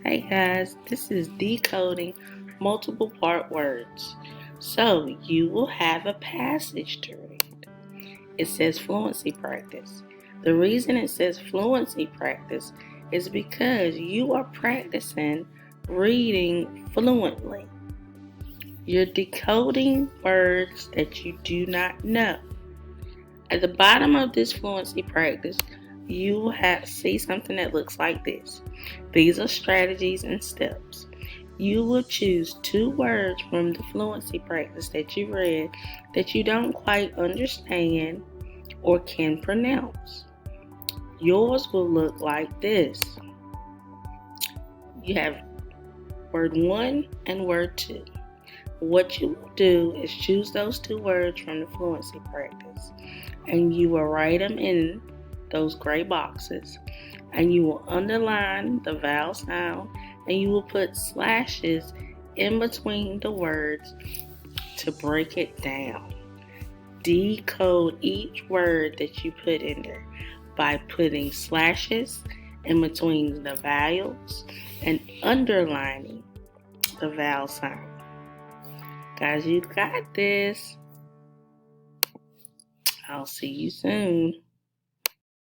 Hey guys, this is Decoding Multiple Part Words. So, you will have a passage to read. It says fluency practice. The reason it says fluency practice is because you are practicing reading fluently. You're decoding words that you do not know. At the bottom of this fluency practice, you will see something that looks like this. These are strategies and steps. You will choose 2 words from the fluency practice that you read that you don't quite understand or can pronounce. Yours will look like this. You have word 1 and word 2. What you will do is choose those 2 words from the fluency practice, and you will write them in those gray boxes, and you will underline the vowel sound, and you will put slashes in between the words to break it down. Decode each word that you put in there by putting slashes in between the vowels and underlining the vowel sound. Guys, you got this. I'll see you soon.